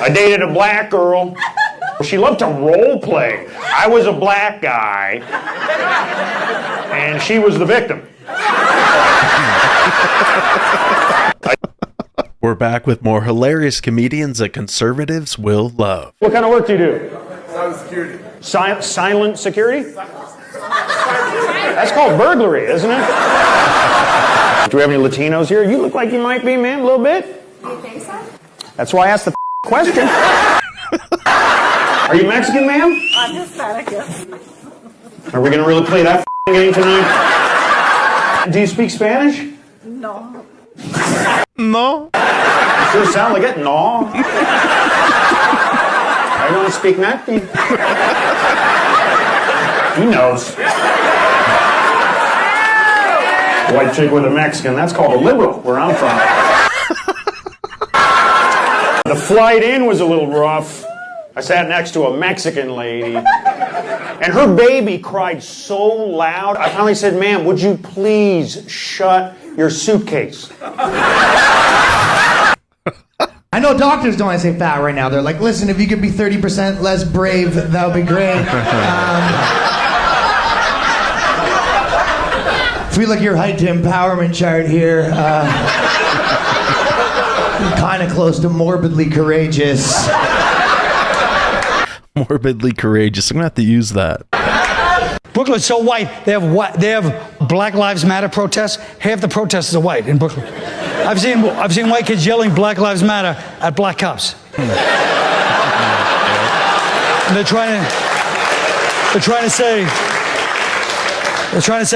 I dated a black girl. She loved to role play. I was a black guy, and she was the victim. We're back with more hilarious comedians that conservatives will love. What kind of work do you do? Silent security. Silent security? That's called burglary, isn't it? Do we have any Latinos here? You look like you might be, man, a little bit. Do you think so? That's why I asked the question. Are you Mexican, ma'am? I'm Hispanic, yes. Are we going to really play that game tonight? Do you speak Spanish? No. No. Sure sound like it. No. I don't speak nothing. He knows. White chick with a Mexican. That's called a liberal, where I'm from. The flight in was a little rough. I sat next to a Mexican lady, and her baby cried so loud, I finally said, ma'am, would you please shut your suitcase? I know doctors don't want to say fat right now. They're like, listen, if you could be 30% less brave, that would be great. If we look at your height to empowerment chart here, kind of close to morbidly courageous. Morbidly courageous. I'm going to have to use that. Brooklyn's so white, they have Black Lives Matter protests. Half the protesters are white in Brooklyn. I've seen white kids yelling Black Lives Matter at black cops. And they're trying to say,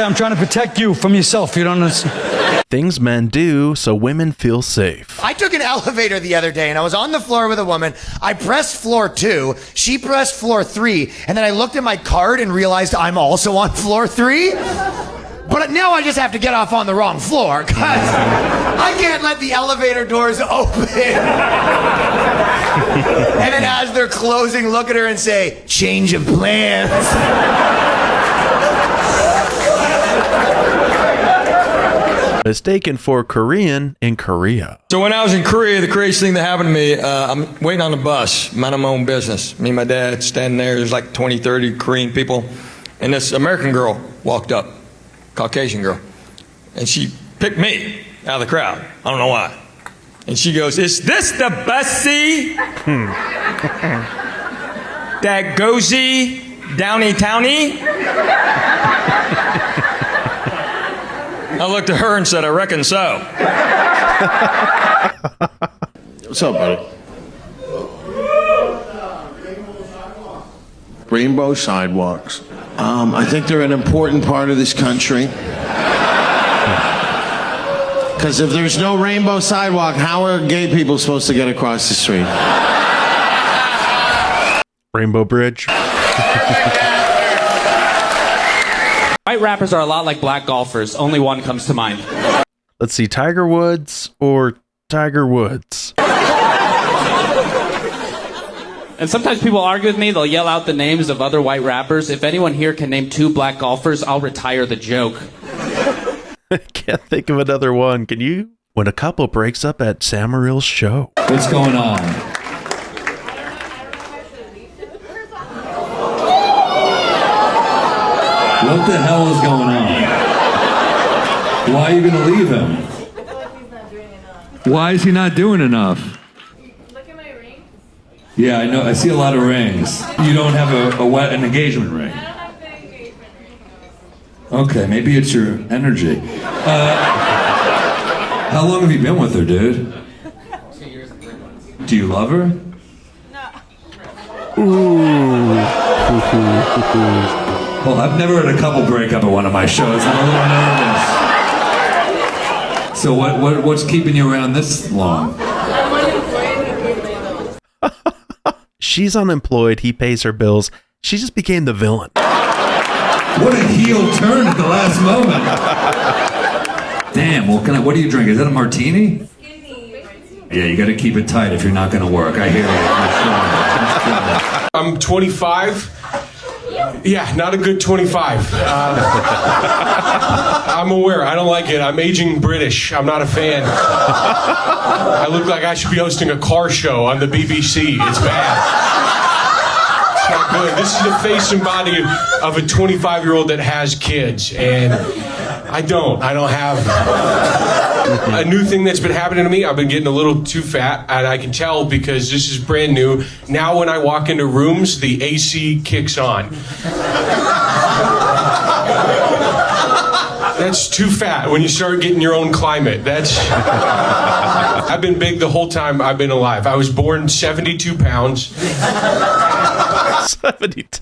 I'm trying to protect you from yourself. You don't understand. Things men do so women feel safe. I took an elevator the other day and I was on the floor with a woman. I pressed floor 2, she pressed floor 3, and then I looked at my card and realized I'm also on floor 3. But now I just have to get off on the wrong floor because I can't let the elevator doors open. And then as they're closing, look at her and say, change of plans. Mistaken for Korean in Korea. So when I was in Korea, the craziest thing that happened to me, I'm waiting on the bus, minding my own business. Me and my dad standing there, there's like 20, 30 Korean people. And this American girl walked up, Caucasian girl. And she picked me out of the crowd. I don't know why. And she goes, is this the bussy that goesy downy towny? I looked at her and said, I reckon so. What's up, buddy? Rainbow sidewalks. I think they're an important part of this country. Because if there's no rainbow sidewalk, how are gay people supposed to get across the street? Rainbow Bridge. White rappers are a lot like black golfers. Only one comes to mind. Let's see, Tiger Woods or Tiger Woods? And sometimes people argue with me. They'll yell out the names of other white rappers. If anyone here can name 2 black golfers, I'll retire the joke. I can't think of another one. Can you? When a couple breaks up at Samaril's show. What's going on? What the hell is going on? Why are you going to leave him? I feel like he's not doing enough. Why is he not doing enough? Look at my rings. Yeah, I know. I see a lot of rings. You don't have an engagement ring. I don't have the engagement ring. Okay, maybe it's your energy. How long have you been with her, dude? 2 years and 3 months. Do you love her? No. Ooh. Well, I've never had a couple break up at one of my shows. I'm a little nervous. So what's keeping you around this long? I'm unemployed and he pays my bills. She's unemployed. He pays her bills. She just became the villain. What a heel turn at the last moment. Damn, well, what do you drink? Is that a martini? Skinny. Yeah, you got to keep it tight if you're not going to work. I hear you. I'm 25. Yeah, not a good 25. I'm aware. I don't like it. I'm aging British. I'm not a fan. I look like I should be hosting a car show on the BBC. It's bad. It's not good. This is the face and body of a 25-year-old that has kids, and I don't have a new thing that's been happening to me. I've been getting a little too fat, and I can tell because this is brand new. Now when I walk into rooms, the AC kicks on. That's too fat when you start getting your own climate. I've been big the whole time I've been alive. I was born 72 pounds. 72.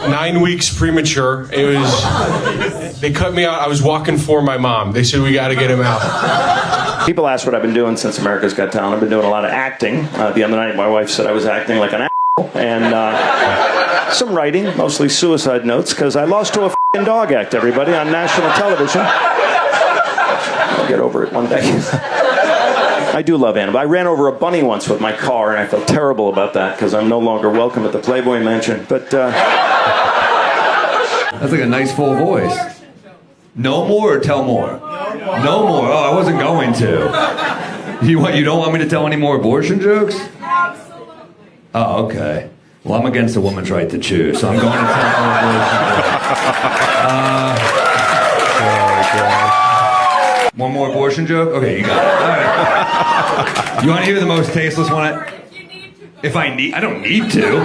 9 weeks premature. They cut me out. I was walking for my mom. They said, we got to get him out. People ask what I've been doing since America's Got Talent. I've been doing a lot of acting. The other night, my wife said I was acting like an asshole. And some writing, mostly suicide notes, because I lost to a f***ing dog act, everybody, on national television. I'll get over it one day. I do love animals. I ran over a bunny once with my car, and I felt terrible about that because I'm no longer welcome at the Playboy Mansion. But That's like a nice full voice. No more or tell more? No more. Oh, I wasn't going to. You don't want me to tell any more abortion jokes? Oh, okay. Well, I'm against a woman's right to choose, so I'm going to tell more abortion jokes. One more abortion joke? Okay, you got it. All right. You want to hear the most tasteless one? If I need, I don't need to.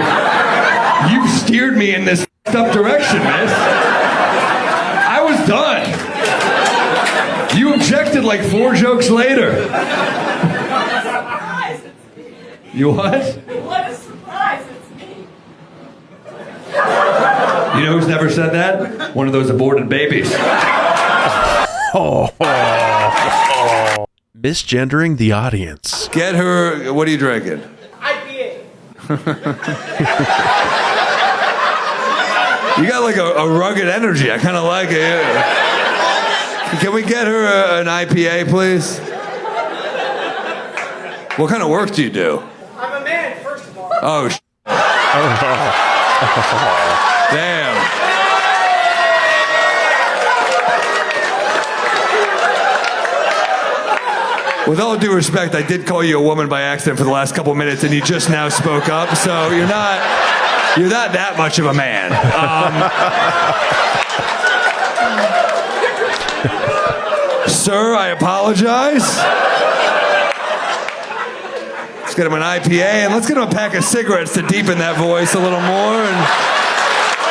You've steered me in this up direction, miss. I was done. You objected like 4 jokes later. You what? What a surprise, it's me. You know who's never said that? One of those aborted babies. Misgendering the audience. Get her, what are you drinking? IPA. You got like a rugged energy. I kind of like it. Can we get her an IPA, please? What kind of work do you do? I'm a man, first of all. Oh, damn. With all due respect, I did call you a woman by accident for the last couple minutes, and you just now spoke up, so you're not that much of a man. Sir, I apologize. Let's get him an IPA, and let's get him a pack of cigarettes to deepen that voice a little more. And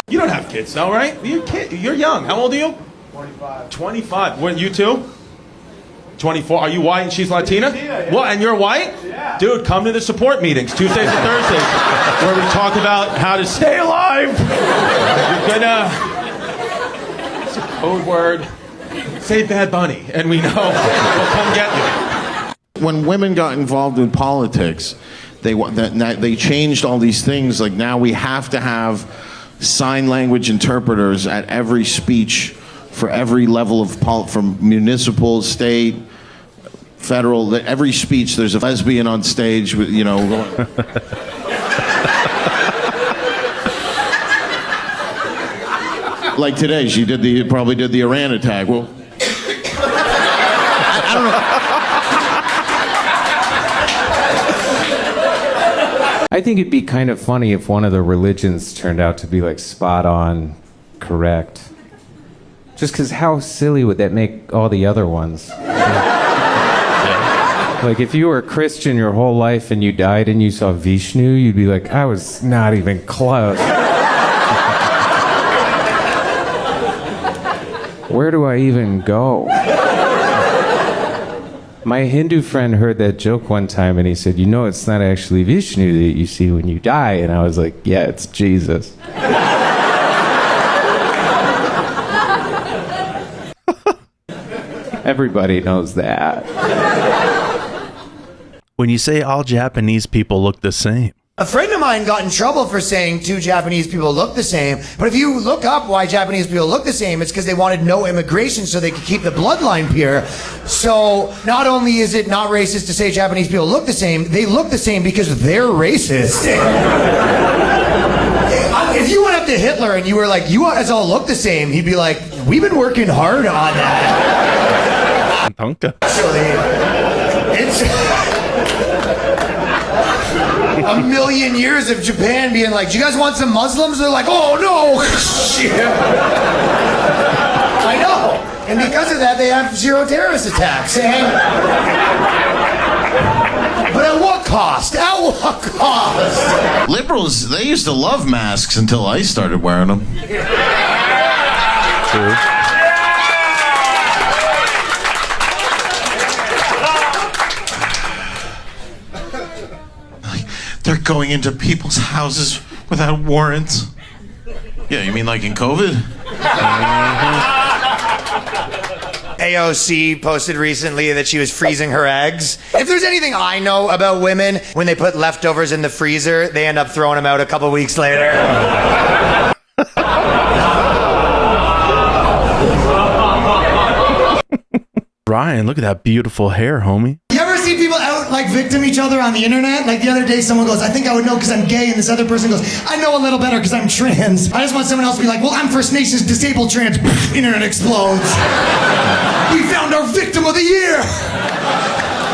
you don't have kids, though, right? You're young. How old are you? 25. 25. When you too? 24. Are you white and she's Latina? Yeah. What? And you're white? Yeah. Dude, come to the support meetings Tuesdays and Thursdays where we talk about how to stay alive. You're gonna. It's a code word. Say Bad Bunny, and we know we'll come get you. When women got involved in politics, they changed all these things. Like now we have to have sign language interpreters at every speech for every level of from municipal, state, federal. Every speech, there's a lesbian on stage with, you know. Like today, she probably did the Iran attack. Well, I don't know. I think it'd be kind of funny if one of the religions turned out to be like spot on correct. Just because how silly would that make all the other ones? Like if you were a Christian your whole life and you died and you saw Vishnu, you'd be like, I was not even close. Where do I even go? My Hindu friend heard that joke one time and he said, you know, it's not actually Vishnu that you see when you die. And I was like, yeah, it's Jesus. Everybody knows that. When you say all Japanese people look the same. A friend of mine got in trouble for saying 2 Japanese people look the same. But if you look up why Japanese people look the same, it's because they wanted no immigration so they could keep the bloodline pure. So not only is it not racist to say Japanese people look the same, they look the same because they're racist. If you went up to Hitler and you were like, you guys all look the same, he'd be like, we've been working hard on that. Tonka. Actually, it's a million years of Japan being like, do you guys want some Muslims? They're like, oh no. Shit. I know. And because of that, they have 0 terrorist attacks. But at what cost? At what cost? Liberals, they used to love masks until I started wearing them. True. They're going into people's houses without warrants. Yeah, you mean like in COVID? AOC posted recently that she was freezing her eggs. If there's anything I know about women, when they put leftovers in the freezer, they end up throwing them out a couple weeks later. Ryan, look at that beautiful hair, homie. You ever see people out like victim each other on the internet? Like the other day someone goes, I think I would know because I'm gay, and this other person goes, I know a little better because I'm trans. I just want someone else to be like, well, I'm First Nations disabled trans. Internet explodes. We found our victim of the year.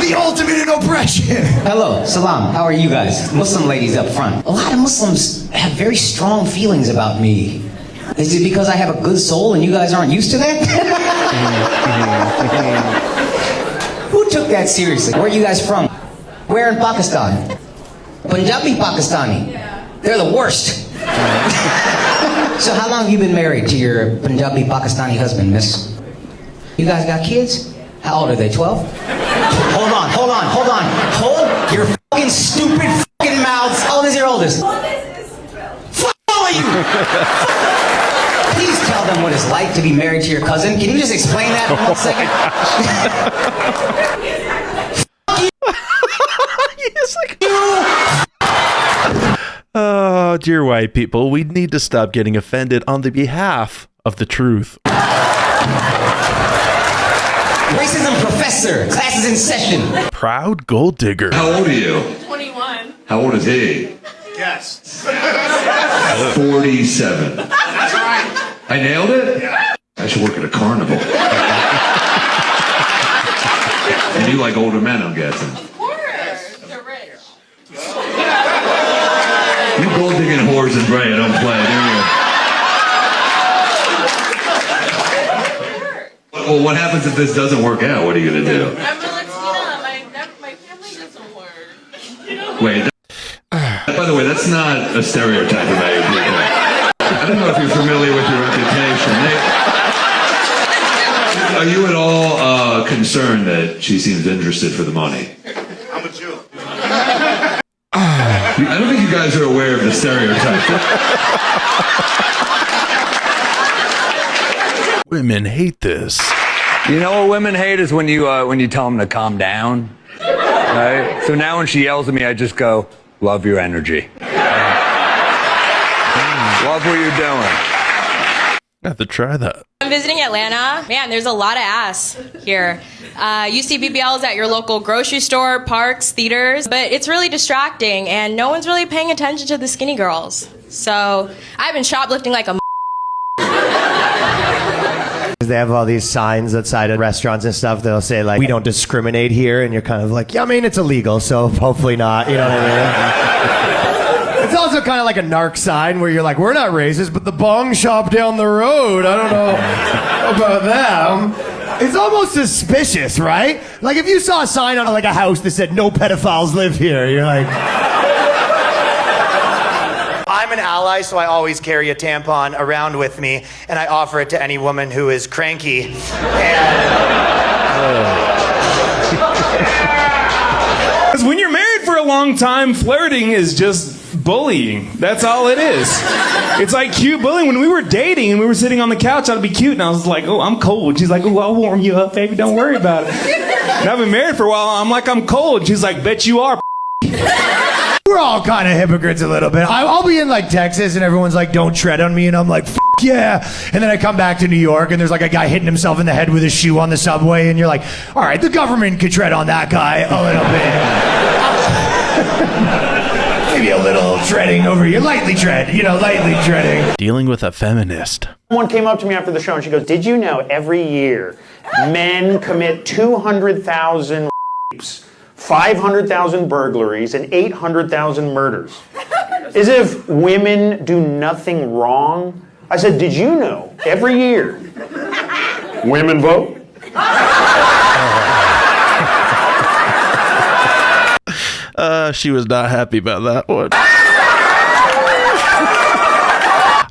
The ultimate in oppression. Hello, salam. How are you guys? Muslim ladies up front. A lot of Muslims have very strong feelings about me. Is it because I have a good soul and you guys aren't used to that? Who took that seriously? Where are you guys from? Where in Pakistan? Punjabi Pakistani. They're the worst. So how long have you been married to your Punjabi Pakistani husband, miss? You guys got kids? How old are they, 12? Hold on. Hold your fucking stupid fucking mouths. How old is your oldest? Fuck all of you! Please tell them what it's like to be married to your cousin. Can you just explain that for 1 second? Oh, dear white people, we need to stop getting offended on the behalf of the truth. Racism professor, class is in session. Proud gold digger. How old are you? 21. How old is he? Yes. 47. That's right. I nailed it? Yeah. I should work at a carnival. And you like older men, I'm guessing. Of course. They're rich. You gold digging whores and Bray don't play, do you? Well, what happens if this doesn't work out? What are you going to do? I'm a Latina. My family doesn't work. Wait. By the way, that's not a stereotype about your people. I don't know if you're familiar with your reputation. Are you at all concerned that she seems interested for the money? I'm a Jew. I don't think you guys are aware of the stereotype. Women hate this. You know what women hate is when you tell them to calm down, right? So now when she yells at me, I just go, love your energy. Love what you're doing. I have to try that. I'm visiting Atlanta. Man, there's a lot of ass here. You see BBLs at your local grocery store, parks, theaters, but it's really distracting and no one's really paying attention to the skinny girls. So I've been shoplifting like a They have all these signs outside of restaurants and stuff. They'll say like, we don't discriminate here. And you're kind of like, yeah, I mean, it's illegal, so hopefully not. You know what I mean? It's also kind of like a narc sign where you're like, we're not racist, but the bong shop down the road, I don't know about them. It's almost suspicious, right? Like if you saw a sign on like a house that said no pedophiles live here, you're like... I'm an ally, so I always carry a tampon around with me, and I offer it to any woman who is cranky. Because when you're married for a long time, flirting is just bullying. That's all it is. It's like cute bullying. When we were dating and we were sitting on the couch, I'd be cute, and I was like, oh, I'm cold. She's like, oh, I'll warm you up, baby. Don't worry about it. And I've been married for a while. I'm like, I'm cold. She's like, bet you are. We're all kind of hypocrites a little bit. I'll be in like Texas and everyone's like, don't tread on me. And I'm like, yeah. And then I come back to New York and there's like a guy hitting himself in the head with his shoe on the subway. And you're like, all right, the government could tread on that guy a little bit. Maybe a little treading over here. Lightly tread, lightly treading. Dealing with a feminist. Someone came up to me after the show and she goes, did you know every year men commit 200,000 rapes, 500,000 burglaries, and 800,000 murders? As if women do nothing wrong. I said, did you know every year women vote? She was not happy about that one.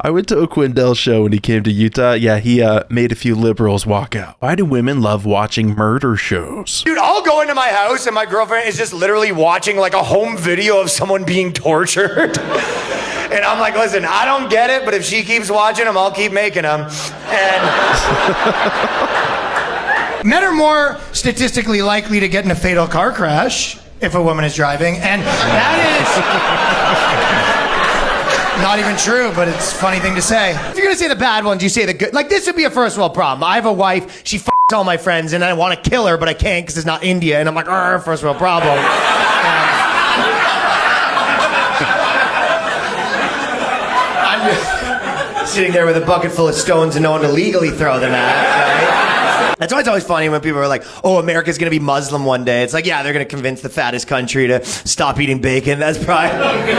I went to a Quindell show when he came to Utah. Yeah, he made a few liberals walk out. Why do women love watching murder shows? Dude, I'll go into my house and my girlfriend is just literally watching like a home video of someone being tortured. And I'm like, listen, I don't get it, but if she keeps watching them, I'll keep making them. And men are more statistically likely to get in a fatal car crash if a woman is driving, and that is not even true, but it's a funny thing to say. If you're gonna say the bad ones, you say the good. Like, this would be a first world problem. I have a wife, she f***s all my friends, and I want to kill her, but I can't because it's not India, and I'm like, first world problem. I'm just sitting there with a bucket full of stones and no one to legally throw them at, right? That's why it's always funny when people are like, oh, America's going to be Muslim one day. It's like, yeah, they're going to convince the fattest country to stop eating bacon. That's probably...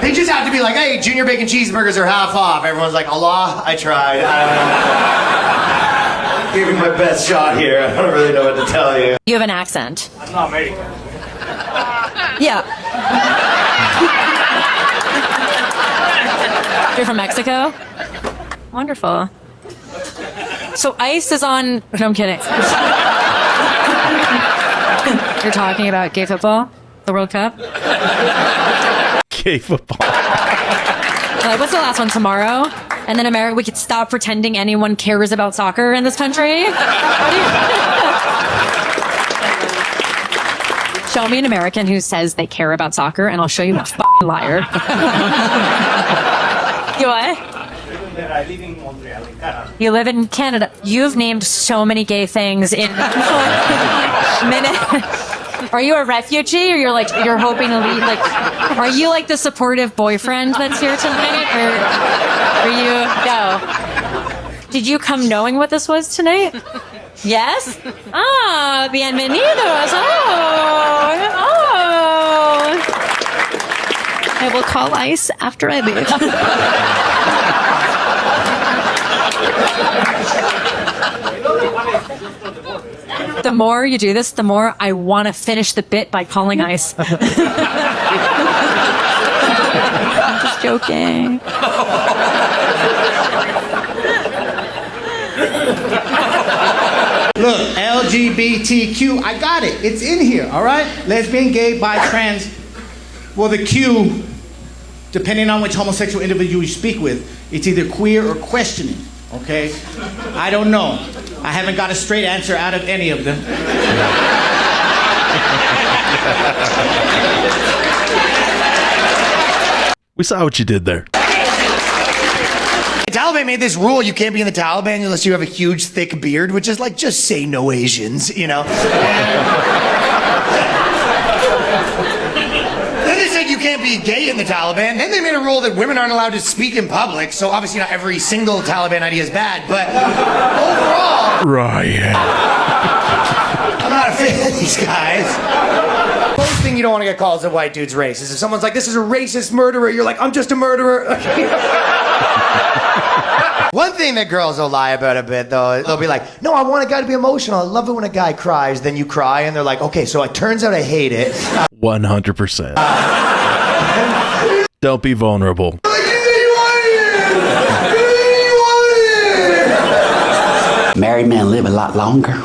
They just have to be like, hey, junior bacon cheeseburgers are half off. Everyone's like, Allah, I tried. I gave you my best shot here. I don't really know what to tell you. You have an accent. I'm not American. Yeah. You're from Mexico? Wonderful. So ICE is on... No, I'm kidding. You're talking about gay football? The World Cup? Gay football. What's the last one? Tomorrow? And then America, we could stop pretending anyone cares about soccer in this country? Show me an American who says they care about soccer, and I'll show you a f***ing liar. You what? I live in Montreal, in Canada. You live in Canada. You've named so many gay things in minute. Are you a refugee, or you're hoping to leave? Like, are you like the supportive boyfriend that's here tonight, or are you? No. Did you come knowing what this was tonight? Yes. Ah, bienvenidos. Oh. I will call ICE after I leave. The more you do this, the more I want to finish the bit by calling ICE. I'm just joking. Look, LGBTQ, I got it. It's in here, all right? Lesbian, gay, bi, trans. Well, the Q, depending on which homosexual individual you speak with, it's either queer or questioning, okay? I don't know. I haven't got a straight answer out of any of them. We saw what you did there. The Taliban made this rule: you can't be in the Taliban unless you have a huge, thick beard, which is like, just say no Asians, you know? Then they said you can't be gay in the Taliban. Then they made a rule that women aren't allowed to speak in public, so obviously not every single Taliban idea is bad, but overall... Ryan. I'm not a fan of these guys. Most thing you don't want to get called as a white dude's racist. If someone's like, this is a racist murderer, you're like, I'm just a murderer. One thing that girls will lie about a bit, though, they'll be like, no, I want a guy to be emotional. I love it when a guy cries. Then you cry, and they're like, okay, so it turns out I hate it. 100%. Don't be vulnerable. Married men live a lot longer.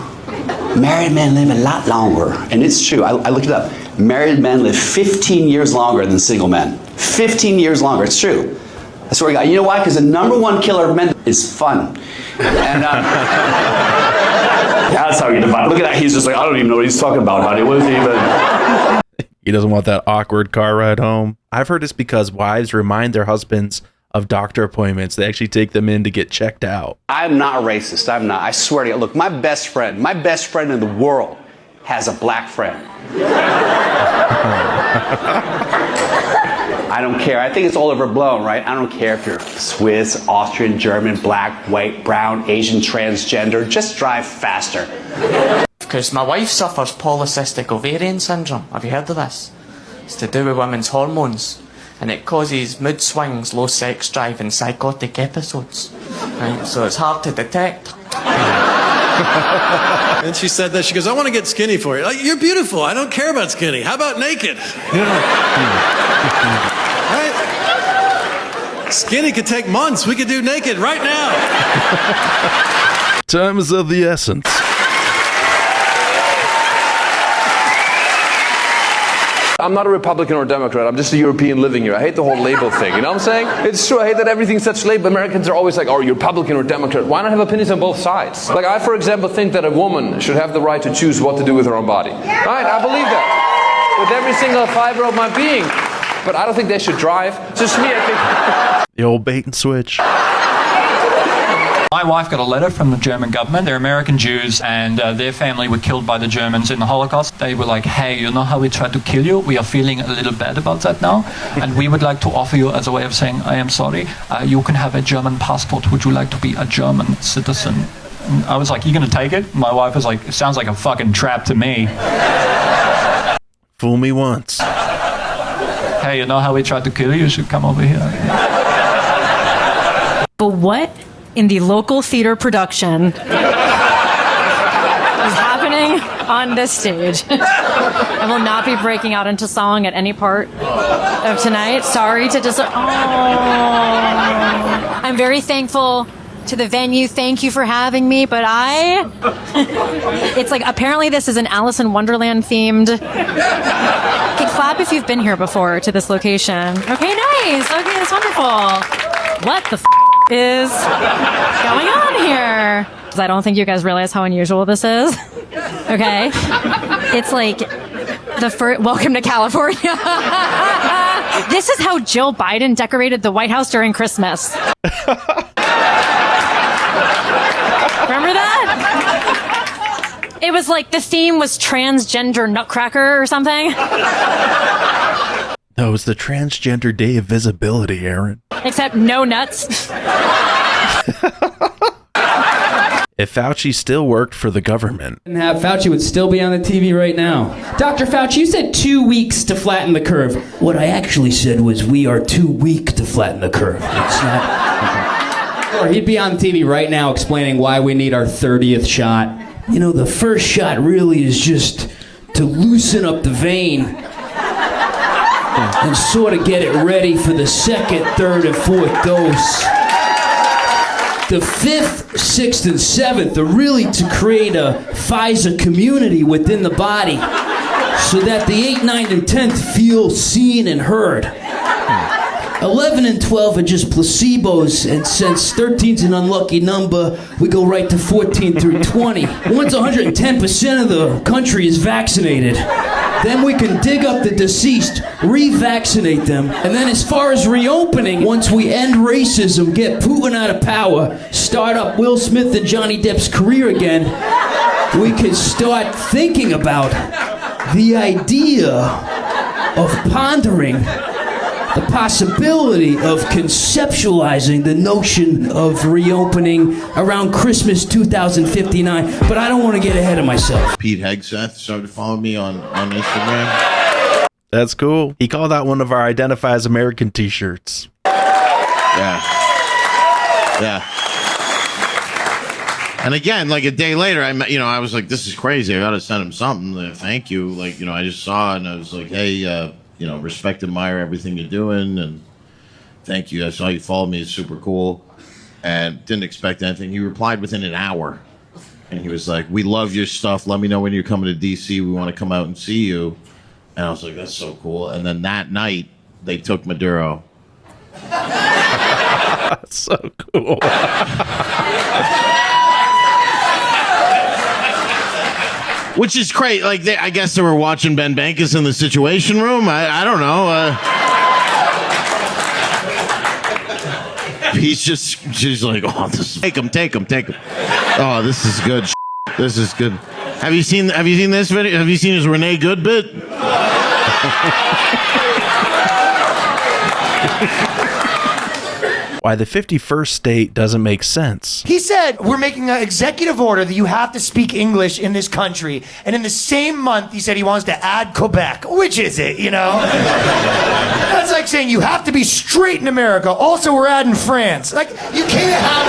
Married men live a lot longer. And it's true. I looked it up. Married men live 15 years longer than single men. 15 years longer. It's true. I swear to God. You know why? Because the number one killer of men is fun. And that's how you define it. Look at that. He's just like, I don't even know what he's talking about, honey. What is he even... He doesn't want that awkward car ride home. I've heard it's because wives remind their husbands of doctor appointments. They actually take them in to get checked out. I'm not racist. I'm not. I swear to you. Look, my best friend in the world has a black friend. I don't care. I think it's all overblown, right? I don't care if you're Swiss, Austrian, German, black, white, brown, Asian, transgender. Just drive faster. Because my wife suffers polycystic ovarian syndrome. Have you heard of this? It's to do with women's hormones. And it causes mood swings, low sex drive, and psychotic episodes. Right? So it's hard to detect. And she said that. She goes, I want to get skinny for you. Like, you're beautiful. I don't care about skinny. How about naked? Right? Skinny could take months. We could do naked right now. Time is of the essence. I'm not a Republican or Democrat. I'm just a European living here. I hate the whole label thing. You know what I'm saying? It's true. I hate that everything's such label. Americans are always like, oh, you're Republican or Democrat. Why not have opinions on both sides? Like, I, for example, think that a woman should have the right to choose what to do with her own body. Right? I believe that. With every single fiber of my being. But I don't think they should drive. Just me, I think. The old bait and switch. My wife got a letter from the German government. They're American Jews, and their family were killed by the Germans in the Holocaust. They were like, hey, you know how we tried to kill you? We are feeling a little bad about that now, and we would like to offer you, as a way of saying, I am sorry, you can have a German passport. Would you like to be a German citizen? And I was like, you gonna take it? My wife was like, it sounds like a fucking trap to me. Fool me once. Hey, you know how we tried to kill you? You should come over here. But what in the local theater production is happening on this stage? I will not be breaking out into song at any part of tonight. Sorry to just... I'm very thankful to the venue. Thank you for having me, but it's like, apparently this is an Alice in Wonderland themed... Okay, clap if you've been here before to this location. Okay, nice. Okay, that's wonderful. What the is going on here? Because I don't think you guys realize how unusual this is. Okay? It's like the first... Welcome to California. This is how Jill Biden decorated the White House during Christmas. Remember that? It was like the theme was transgender nutcracker or something. No, it was the Transgender Day of Visibility, Aaron. Except no nuts. If Fauci still worked for the government. Fauci would still be on the TV right now. Dr. Fauci, you said 2 weeks to flatten the curve. What I actually said was we are too weak to flatten the curve. It's not... Or he'd be on TV right now explaining why we need our 30th shot. You know, the first shot really is just to loosen up the vein and sort of get it ready for the second, third, and fourth dose. The 5th, 6th, and 7th are really to create a Pfizer community within the body so that the 8th, 9th, and 10th feel seen and heard. 11 and 12 are just placebos, and since 13's an unlucky number, we go right to 14 through 20. Once 110% of the country is vaccinated, then we can dig up the deceased, revaccinate them, and then as far as reopening, once we end racism, get Putin out of power, start up Will Smith and Johnny Depp's career again, we can start thinking about the idea of pondering the possibility of conceptualizing the notion of reopening around Christmas 2059, but I don't want to get ahead of myself. Pete Hegseth started following me on Instagram. That's cool. He called out one of our Identify as American t-shirts. Yeah. And again, like a day later, I was like, this is crazy. I got to send him something. Thank you. Like, I just saw it and I was like, hey, respect, admire everything you're doing, and thank you. I saw you follow me. It's super cool. And didn't expect anything. He replied within an hour. And he was like, we love your stuff. Let me know when you're coming to D.C. We want to come out and see you. And I was like, that's so cool. And then that night, they took Maduro. That's so cool. Which is great. Like, I guess they were watching Ben Bankus in the Situation Room. I don't know. She's like, oh, take him. Oh, this is good. This is good. Have you seen this video? Have you seen his Renee Good bit? Why the 51st state doesn't make sense. He said, we're making an executive order that you have to speak English in this country. And in the same month, he said he wants to add Quebec. Which is it, you know? That's like saying you have to be straight in America. Also, we're adding France. Like, you can't have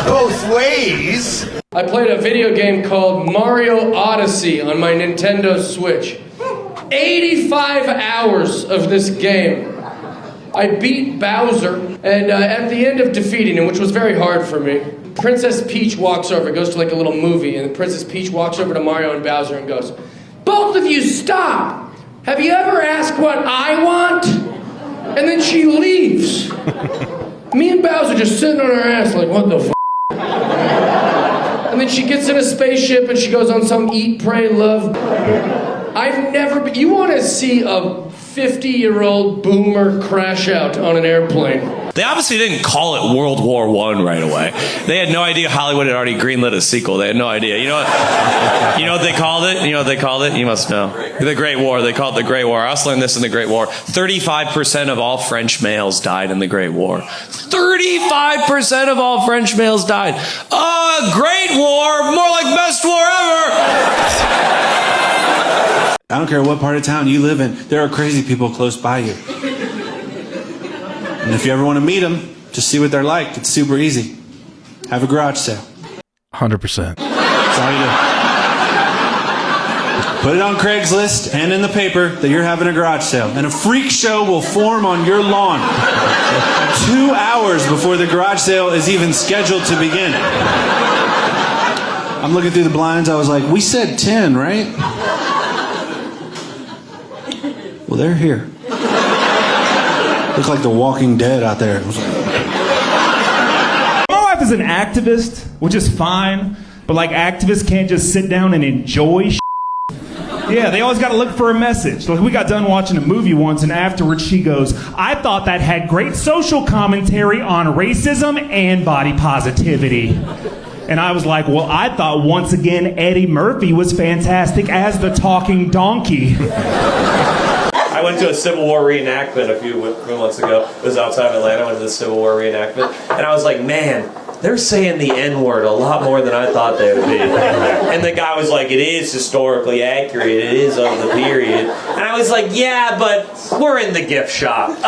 it both ways. I played a video game called Mario Odyssey on my Nintendo Switch. 85 hours of this game. I beat Bowser, and at the end of defeating him, which was very hard for me, Princess Peach walks over. It goes to like a little movie, and Princess Peach walks over to Mario and Bowser and goes, "Both of you stop! Have you ever asked what I want?" And then she leaves. Me and Bowser just sitting on our ass like, what the f***? And then she gets in a spaceship and she goes on some eat, pray, love. I've never been, you want to see a 50-year-old boomer crash out on an airplane. They obviously didn't call it World War I right away. They had no idea Hollywood had already greenlit a sequel. They had no idea. You know what they called it? You know what they called it? You must know. The Great War. They called it the Great War. I also learned this in the Great War. 35% of all French males died in the Great War. 35% of all French males died. Great War, more like best war ever. I don't care what part of town you live in, there are crazy people close by you. And if you ever want to meet them, just see what they're like. It's super easy. Have a garage sale. 100%. That's all you do. Put it on Craigslist and in the paper that you're having a garage sale. And a freak show will form on your lawn 2 hours before the garage sale is even scheduled to begin. I'm looking through the blinds. I was like, we said 10, right? Well, they're here. Look like the Walking Dead out there. My wife is an activist, which is fine, but like activists can't just sit down and enjoy shit. Yeah, they always got to look for a message. Like we got done watching a movie once, and afterwards she goes, "I thought that had great social commentary on racism and body positivity." And I was like, well, I thought once again Eddie Murphy was fantastic as the talking donkey. I went to a Civil War reenactment a few months ago. It was outside of Atlanta. I went to the Civil War reenactment. And I was like, man, they're saying the N-word a lot more than I thought they would be. And the guy was like, it is historically accurate. It is of the period. And I was like, yeah, but we're in the gift shop. Do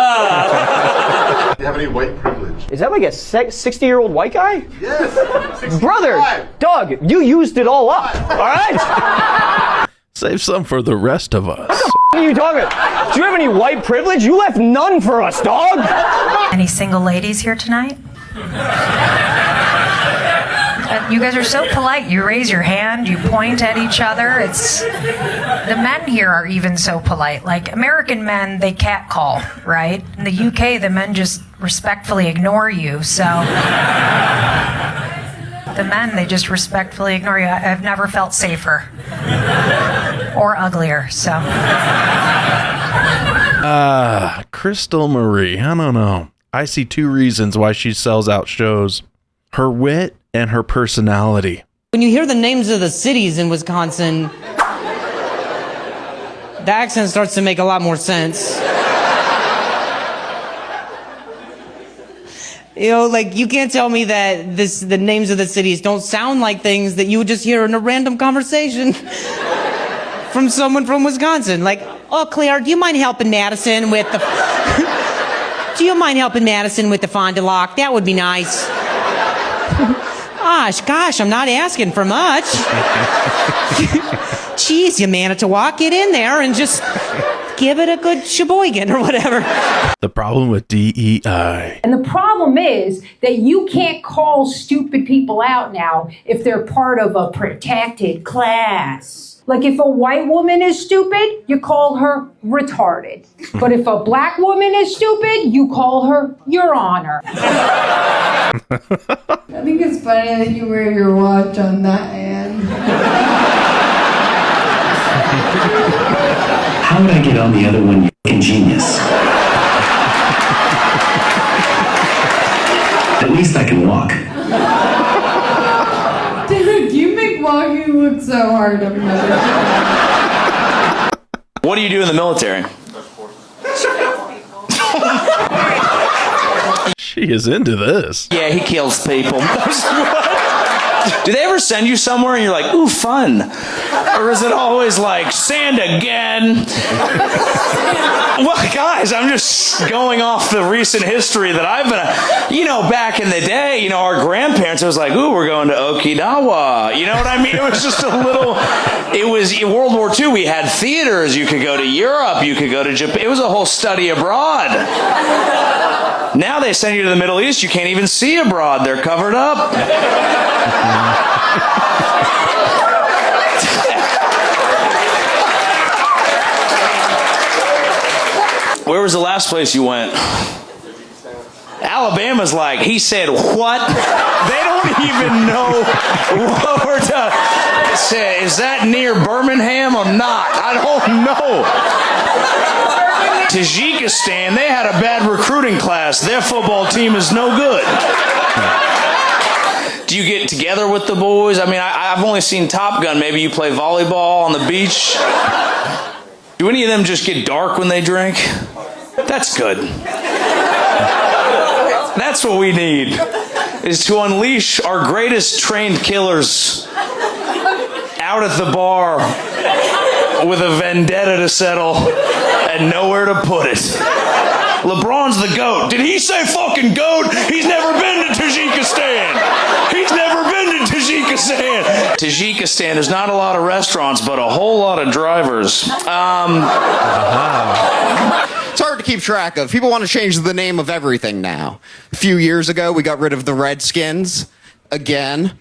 you have any white privilege? Is that like a 60-year-old white guy? Yes. 65. Brother, Doug, you used it all up. All right? Save some for the rest of us. What are you talking about? Do you have any white privilege? You left none for us, dog. Any single ladies here tonight? You guys are so polite. You raise your hand, you point at each other. The men here are even so polite. Like American men, they catcall, right? In the UK, the men just respectfully ignore you. So the men, they just respectfully ignore you. I've never felt safer or uglier. So. Crystal Marie. I don't know. I see two reasons why she sells out shows: her wit and her personality. When you hear the names of the cities in Wisconsin, the accent starts to make a lot more sense. You know, like, you can't tell me that the names of the cities don't sound like things that you would just hear in a random conversation from someone from Wisconsin. Like, oh, Claire, do you mind helping Madison with the... Do you mind helping Madison with the Fond du Lac? That would be nice. Gosh, I'm not asking for much. Jeez, you Manitowoc, get in there and just give it a good sheboygan or whatever. The problem with DEI. And the problem is that you can't call stupid people out now if they're part of a protected class. Like if a white woman is stupid, you call her retarded. But if a black woman is stupid, you call her Your Honor. I think it's funny that you wear your watch on that hand. How would I get on the other one, you fucking genius? At least I can walk. Dude, you make walking look so hard. I've never What do you do in the military? She is into this. Yeah, he kills people. Do they ever send you somewhere and you're like, ooh, fun? Or is it always like, sand again? Well, guys, I'm just going off the recent history that I've been, back in the day, our grandparents, it was like, ooh, we're going to Okinawa. You know what I mean? It was just a little, it was in World War II, we had theaters. You could go to Europe, you could go to Japan. It was a whole study abroad. Now they send you to the Middle East, you can't even see abroad. They're covered up. Where was the last place you went? Alabama's like, he said what? They don't even know what we're talking. Is that near Birmingham or not? I don't know. Tajikistan, they had a bad recruiting class. Their football team is no good. Do you get together with the boys? I mean, I've only seen Top Gun. Maybe you play volleyball on the beach. Do any of them just get dark when they drink? That's good. That's what we need, is to unleash our greatest trained killers out at the bar with a vendetta to settle and nowhere to put it. LeBron's the GOAT. Did he say fucking GOAT? He's never been to Tajikistan. He's never been to Tajikistan. Tajikistan, there's not a lot of restaurants, but a whole lot of drivers. It's hard to keep track of. People want to change the name of everything now. A few years ago, we got rid of the Redskins. Again.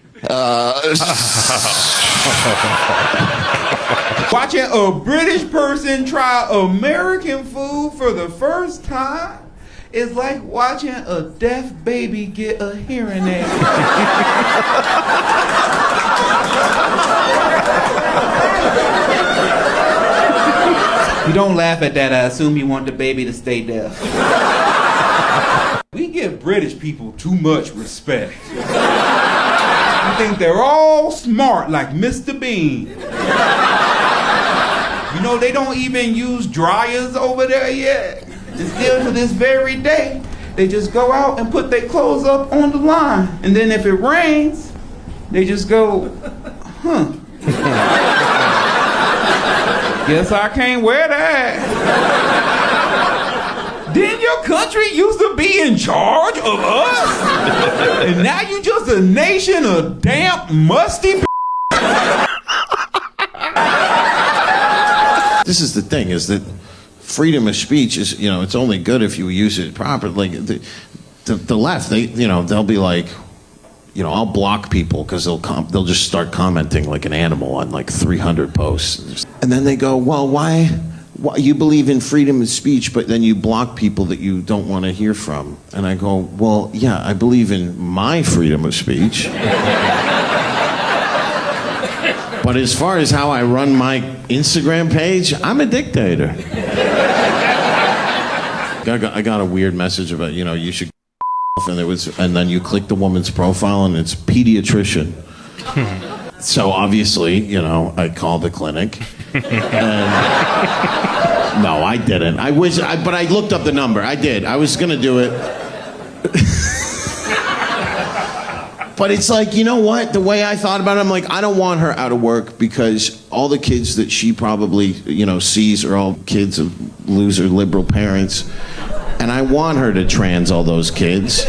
Watching a British person try American food for the first time is like watching a deaf baby get a hearing aid. You don't laugh at that. I assume you want the baby to stay deaf. We give British people too much respect. I think they're all smart like Mr. Bean. They don't even use dryers over there yet. And still to this very day, they just go out and put their clothes up on the line. And then if it rains, they just go, huh. Guess I can't wear that. Didn't your country used to be in charge of us? And now you just a nation of damp, musty This is the thing, is that freedom of speech is, it's only good if you use it properly. Like the left, they'll be like, I'll block people because they'll just start commenting like an animal on like 300 posts. And then they go, well, why you believe in freedom of speech, but then you block people that you don't want to hear from? And I go, well, yeah, I believe in my freedom of speech. But as far as how I run my Instagram page, I'm a dictator. I got a weird message about, you should and then you click the woman's profile and it's pediatrician. So obviously, I called the clinic. And no, I didn't. But I looked up the number. I did. I was going to do it. But it's like, you know what? The way I thought about it, I'm like, I don't want her out of work because all the kids that she probably, sees are all kids of loser liberal parents. And I want her to trans all those kids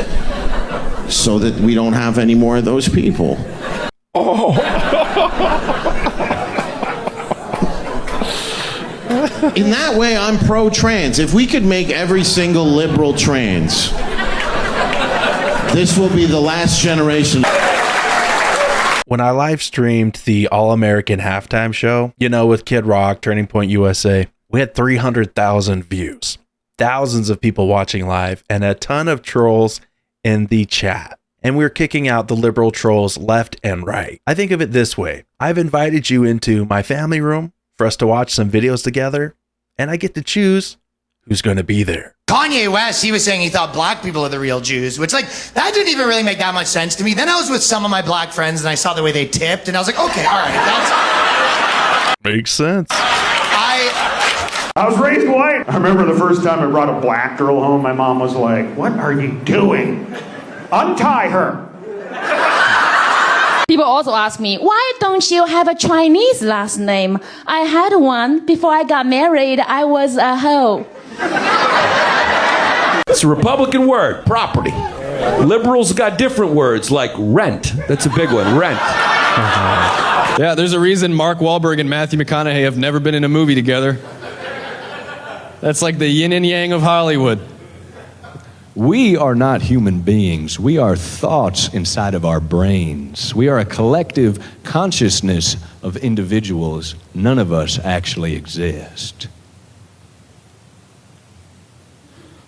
so that we don't have any more of those people. Oh. In that way, I'm pro-trans. If we could make every single liberal trans, this will be the last generation. When I live streamed the All-American halftime show, with Kid Rock, Turning Point USA, we had 300,000 views, thousands of people watching live, and a ton of trolls in the chat. And we're kicking out the liberal trolls left and right. I think of it this way. I've invited you into my family room for us to watch some videos together, and I get to choose who's going to be there. Kanye West, he was saying he thought black people are the real Jews, which that didn't even really make that much sense to me. Then I was with some of my black friends and I saw the way they tipped and I was like, okay, all right, that's... Makes sense. I was raised white. I remember the first time I brought a black girl home, my mom was like, "What are you doing? Untie her." People also ask me, why don't you have a Chinese last name? I had one. Before I got married, I was a hoe. It's a Republican word, property. Liberals got different words like rent. That's a big one, rent. Yeah, there's a reason Mark Wahlberg and Matthew McConaughey have never been in a movie together. That's like the yin and yang of Hollywood. We are not human beings. We are thoughts inside of our brains. We are a collective consciousness of individuals. None of us actually exist.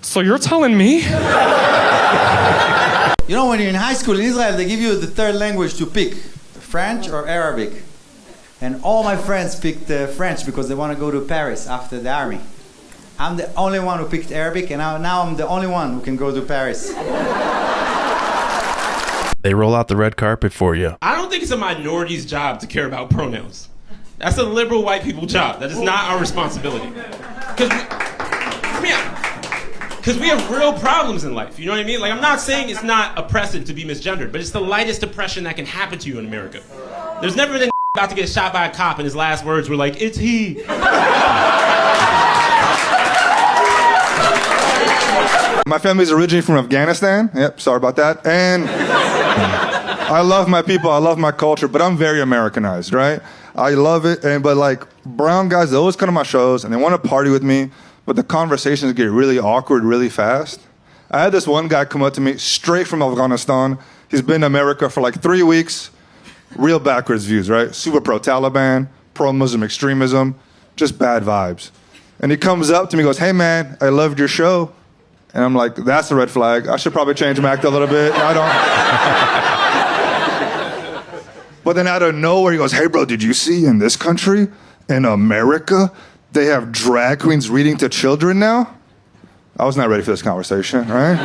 So you're telling me? You know, when you're in high school in Israel, they give you the third language to pick, French or Arabic. And all my friends picked French because they want to go to Paris after the army. I'm the only one who picked Arabic, and now I'm the only one who can go to Paris. They roll out the red carpet for you. I don't think it's a minority's job to care about pronouns. That's a liberal white people job. That is not our responsibility. Because we have real problems in life. You know what I mean? Like, I'm not saying it's not oppressive to be misgendered, but it's the lightest oppression that can happen to you in America. There's never been about to get shot by a cop and his last words were like, "It's he." My family's originally from Afghanistan. Yep, sorry about that. And I love my people, I love my culture, but I'm very Americanized, right? I love it, but like brown guys, they always come to my shows and they want to party with me, but the conversations get really awkward really fast. I had this one guy come up to me straight from Afghanistan. He's been in America for like 3 weeks. Real backwards views, right? Super pro-Taliban, pro-Muslim extremism, just bad vibes. And he comes up to me and goes, "Hey man, I loved your show." And I'm like, that's a red flag. I should probably change my act a little bit. I don't. But then out of nowhere, he goes, "Hey bro, did you see in this country, in America, they have drag queens reading to children now?" I was not ready for this conversation, right?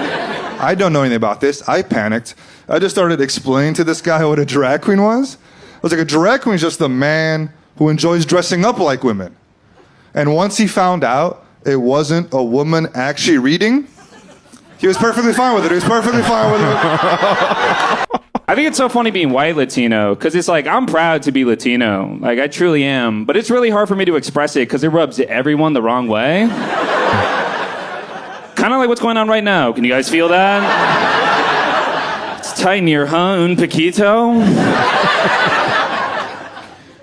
I don't know anything about this. I panicked. I just started explaining to this guy what a drag queen was. I was like, a drag queen is just a man who enjoys dressing up like women. And once he found out it wasn't a woman actually reading, he was perfectly fine with it. He was perfectly fine with it. I think it's so funny being white Latino, because it's like, I'm proud to be Latino. Like, I truly am. But it's really hard for me to express it because it rubs everyone the wrong way. Kind of like what's going on right now. Can you guys feel that? It's tight in here, huh? Un poquito?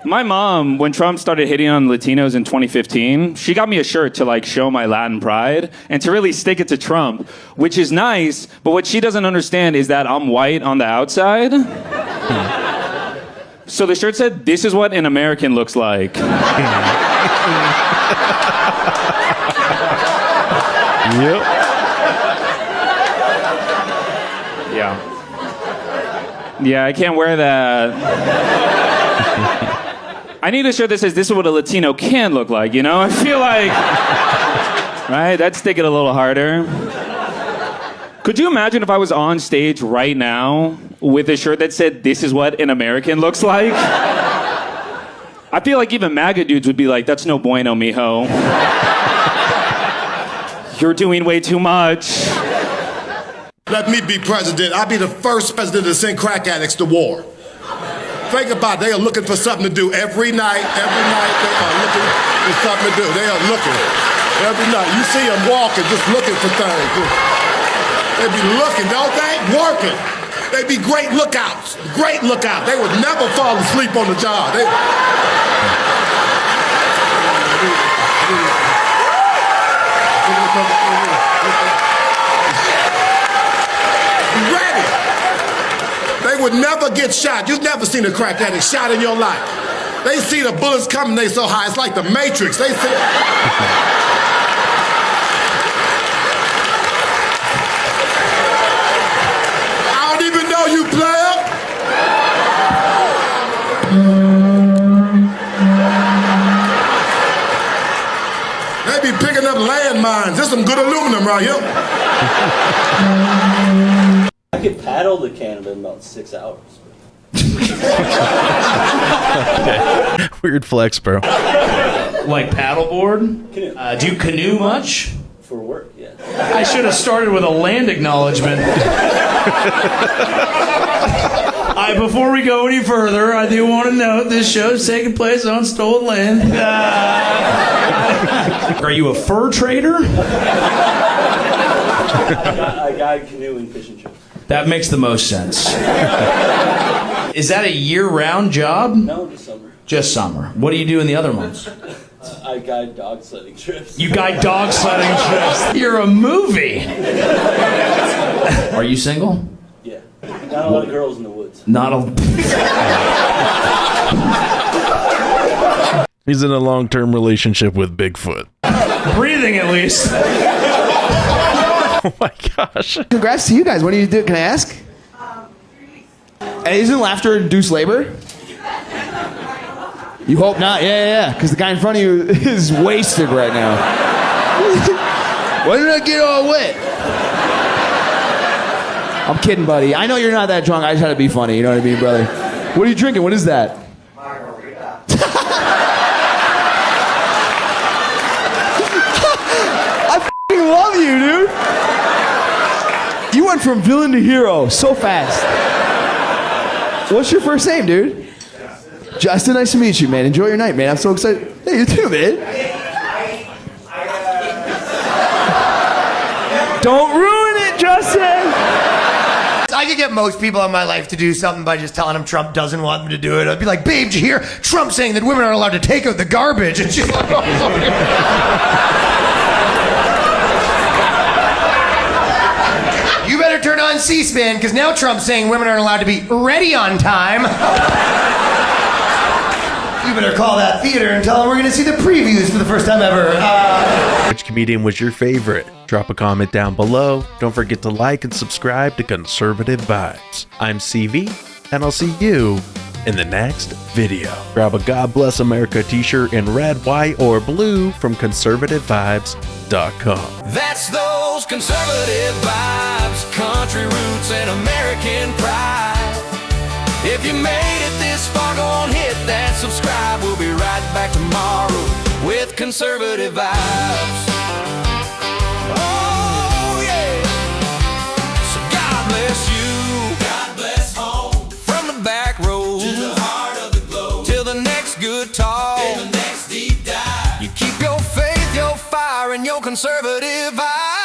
My mom, when Trump started hitting on Latinos in 2015, she got me a shirt to like show my Latin pride and to really stick it to Trump, which is nice, but what she doesn't understand is that I'm white on the outside. So the shirt said, "This is what an American looks like." Yep. Yeah. Yeah, I can't wear that. I need a shirt that says, "This is what a Latino can look like," you know? I feel like, right? That'd stick it a little harder. Could you imagine if I was on stage right now with a shirt that said, "This is what an American looks like"? I feel like even MAGA dudes would be like, "That's no bueno, mijo. You're doing way too much." Let me be president. I'll be the first president to send crack addicts to war. Think about it. They are looking for something to do every night. Every night they are looking for something to do. They are looking every night. You see them walking, just looking for things. They be looking, don't they? Working. They be great lookouts. Great lookouts. They would never fall asleep on the job. Ready. They would never get shot. You've never seen a crack addict shot in your life. They see the bullets coming, they so high, it's like the Matrix. They see I don't even know you, player. They be picking up landmines. There's some good aluminum right here. I could paddle to Canada in about 6 hours. Okay. Weird flex, bro. Like paddleboard? Canoe. Do you canoe much? For work, yeah. I should have started with a land acknowledgement. Before we go any further, I do want to note this show is taking place on stolen land. Are you a fur trader? I guide canoe and fishing trips. That makes the most sense. Is that a year-round job? No, just summer. Just summer. What do you do in the other months? I guide dog sledding trips. You guide dog sledding trips. You're a movie. Are you single? Yeah. Not a lot of girls in the woods. Not a... He's in a long-term relationship with Bigfoot. Breathing, at least. Oh my gosh. Congrats to you guys. What do you do? Can I ask? Hey, isn't laughter induced labor? You hope not. Yeah. Because the guy in front of you is wasted right now. Why did I get all wet? I'm kidding, buddy. I know you're not that drunk. I just had to be funny. You know what I mean, brother? What are you drinking? What is that? I f***ing love you, dude. You went from villain to hero so fast. What's your first name, dude? Justin, nice to meet you, man. Enjoy your night, man. I'm so excited. Hey, you too, man. Don't ruin it, Justin. I could get most people in my life to do something by just telling them Trump doesn't want them to do it. I'd be like, babe, did you hear Trump saying that women aren't allowed to take out the garbage? And she's like, oh, sorry. You better turn on C-SPAN, because now Trump's saying women aren't allowed to be ready on time. You better call that theater and tell them we're going to see the previews for the first time ever. Which comedian was your favorite? Drop a comment down below. Don't forget to like and subscribe to Conservative Vibes. I'm CV, and I'll see you in the next video. Grab a God Bless America t-shirt in red, white, or blue from conservativevibes.com. That's those conservative vibes, country roots and American pride. If you made it this far, go on, hit that subscribe. We'll be right back tomorrow with conservative vibes. Oh yeah. So God bless you. God bless home. From the back roads to the heart of the globe. Till the next good talk. Till the next deep dive. You keep your faith, your fire, and your conservative vibe.